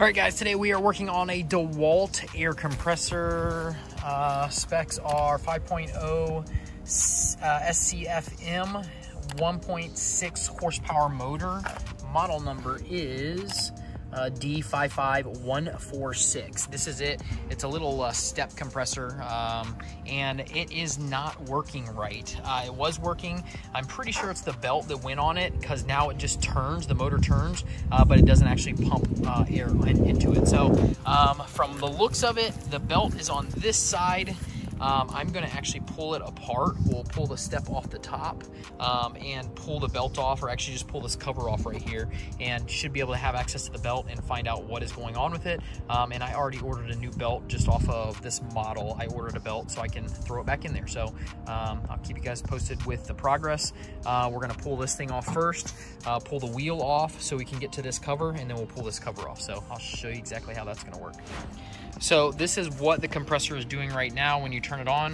All right, guys, today we are working on a Dewalt air compressor. Specs are 5.0 scfm, 1.6 horsepower motor. Model number is D55146. This is it. It's a little step compressor, and it is not working right. It was working. I'm pretty sure it's the belt that went on it, because now it just turns, the motor turns, but it doesn't actually pump air into it. So from the looks of it, the belt is on this side. I'm going to actually pull it apart. We'll pull the step off the top and pull the belt off, or actually just pull this cover off right here, and should be able to have access to the belt and find out what is going on with it. And I already ordered a new belt just off of this model. I ordered a belt so I can throw it back in there. So I'll keep you guys posted with the progress. We're going to pull this thing off first, pull the wheel off so we can get to this cover, and then we'll pull this cover off. So I'll show you exactly how that's going to work. So this is what the compressor is doing right now when you turn it on.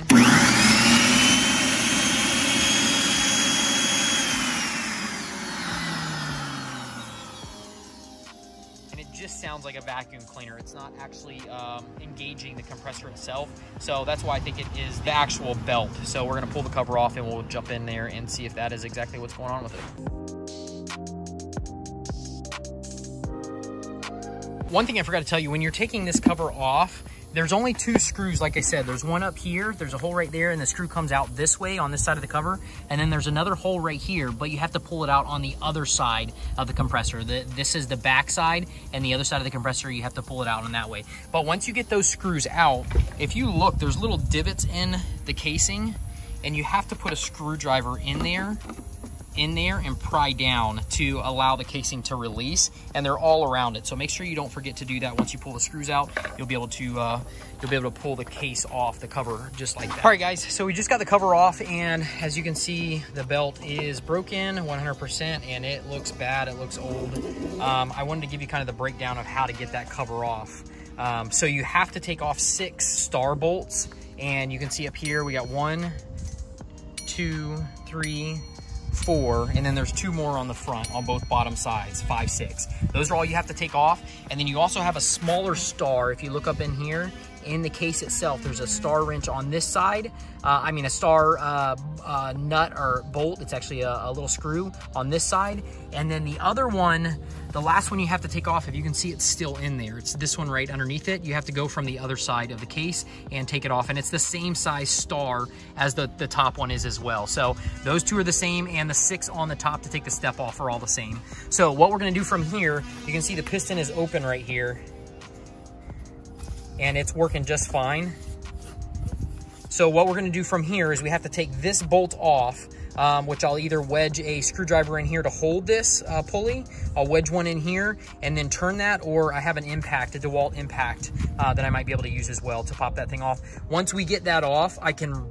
And it just sounds like a vacuum cleaner. It's not actually engaging the compressor itself. So that's why I think it is the actual belt. So we're gonna pull the cover off and we'll jump in there and see if that is exactly what's going on with it. One thing I forgot to tell you, when you're taking this cover off, there's only two screws. Like I said, there's one up here, there's a hole right there, and the screw comes out this way on this side of the cover, and then there's another hole right here, but you have to pull it out on the other side of the compressor. This is the back side, and the other side of the compressor, you have to pull it out on that way. But once you get those screws out, if you look, there's little divots in the casing, and you have to put a screwdriver in there and pry down to allow the casing to release, and they're all around it. So make sure you don't forget to do that. Once you pull the screws out, you'll be able to pull the case off the cover just like that. All right, guys, so we just got the cover off, and as you can see, the belt is broken 100%, and it looks bad. It looks old. I wanted to give you kind of the breakdown of how to get that cover off. So you have to take off 6 star bolts, and you can see up here we got 1, 2, 3, 4, and then there's 2 more on the front on both bottom sides, 5, 6. Those are all you have to take off. And then you also have a smaller star. If you look up in here in the case itself, there's a star wrench on this side. A star nut or bolt. It's actually a little screw on this side. And then the other one, the last one you have to take off, if you can see, it's still in there. It's this one right underneath it. You have to go from the other side of the case and take it off. And it's the same size star as the top one is as well. So those 2 are the same, and the 6 on the top to take the step off are all the same. So what we're gonna do from here, you can see the piston is open right here, and it's working just fine. So what we're gonna do from here is we have to take this bolt off, which I'll either wedge a screwdriver in here to hold this pulley. I'll wedge one in here and then turn that, or I have an impact, a Dewalt impact that I might be able to use as well to pop that thing off. Once we get that off, I can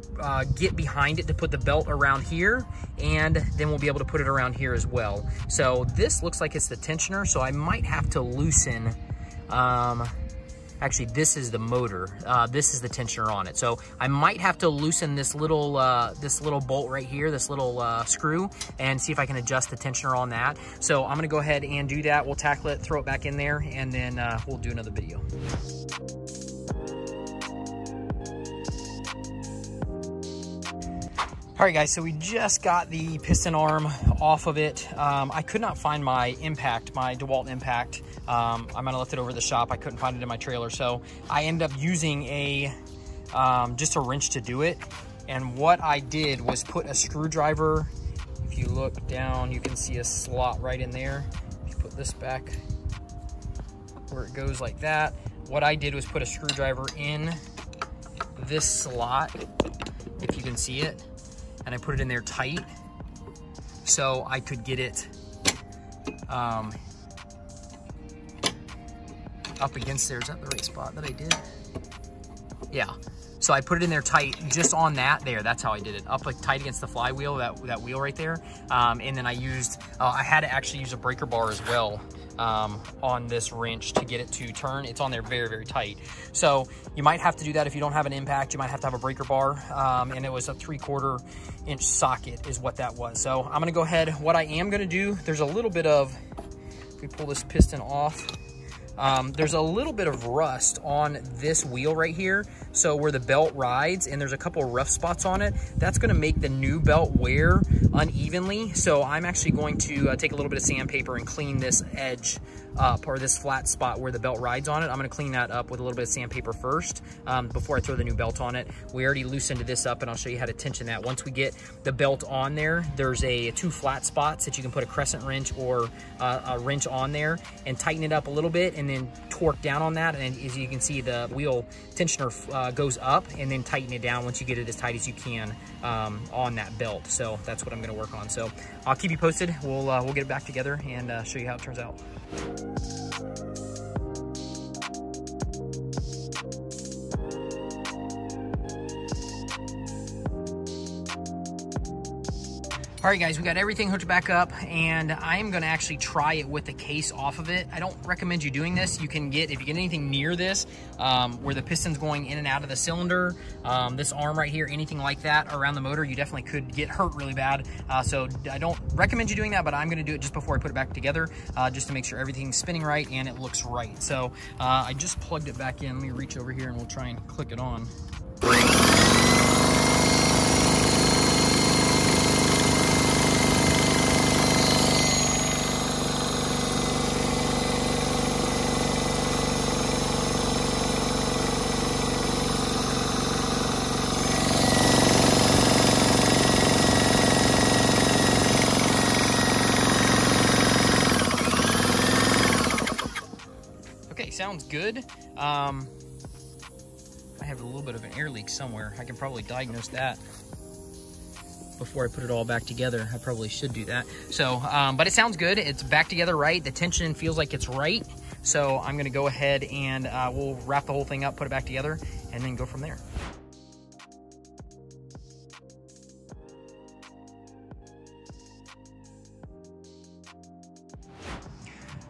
get behind it to put the belt around here, and then we'll be able to put it around here as well. So this looks like it's the tensioner, so I might have to loosen, actually, this is the motor. This is the tensioner on it. So I might have to loosen this little bolt right here, this little screw, and see if I can adjust the tensioner on that. So I'm gonna go ahead and do that. We'll tackle it, throw it back in there, and then we'll do another video. All right, guys, so we just got the piston arm off of it. I could not find my impact, my Dewalt impact. I might have left it over at the shop. I couldn't find it in my trailer. So I ended up using just a wrench to do it. And what I did was put a screwdriver. If you look down, you can see a slot right in there. If you put this back where it goes like that. What I did was put a screwdriver in this slot, if you can see it. And I put it in there tight so I could get it up against there. Is that the right spot that I did? Yeah. So I put it in there tight, just on that there. That's how I did it. Up like tight against the flywheel, that wheel right there. And then I used, I had to actually use a breaker bar as well on this wrench to get it to turn. It's on there very, very tight. So you might have to do that if you don't have an impact. You might have to have a breaker bar. And it was a 3/4 inch socket is what that was. So I'm gonna go ahead. What I am gonna do, there's a little bit of, if we pull this piston off, there's a little bit of rust on this wheel right here. So where the belt rides, and there's a couple of rough spots on it, that's gonna make the new belt wear unevenly. So I'm actually going to take a little bit of sandpaper and clean this edge up, or this flat spot where the belt rides on it. I'm gonna clean that up with a little bit of sandpaper first before I throw the new belt on it. We already loosened this up, and I'll show you how to tension that. Once we get the belt on there, there's two flat spots that you can put a crescent wrench or a wrench on there and tighten it up a little bit, and then torque down on that. And as you can see, the wheel tensioner goes up, and then tighten it down once you get it as tight as you can on that belt. So that's what I'm gonna work on. So I'll keep you posted. We'll get it back together and show you how it turns out. All right, guys, we got everything hooked back up, and I am gonna actually try it with the case off of it. I don't recommend you doing this. You can get, if you get anything near this, where the piston's going in and out of the cylinder, this arm right here, anything like that around the motor, you definitely could get hurt really bad. So I don't recommend you doing that, but I'm gonna do it just before I put it back together, just to make sure everything's spinning right and it looks right. So I just plugged it back in. Let me reach over here and we'll try and click it on. Okay, sounds good. I have a little bit of an air leak somewhere. I can probably diagnose that before I put it all back together. I probably should do that. So, but it sounds good. It's back together right. The tension feels like it's right. So I'm gonna go ahead and we'll wrap the whole thing up, put it back together, and then go from there.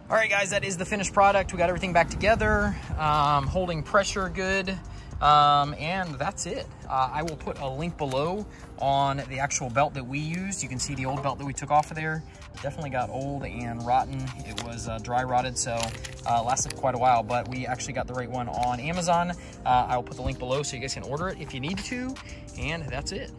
All right, guys, that is the finished product. We got everything back together, holding pressure good, and that's it. I will put a link below on the actual belt that we used. You can see the old belt that we took off of there. Definitely got old and rotten. It was dry rotted, so lasted quite a while, but we actually got the right one on Amazon. I will put the link below so you guys can order it if you need to, and that's it.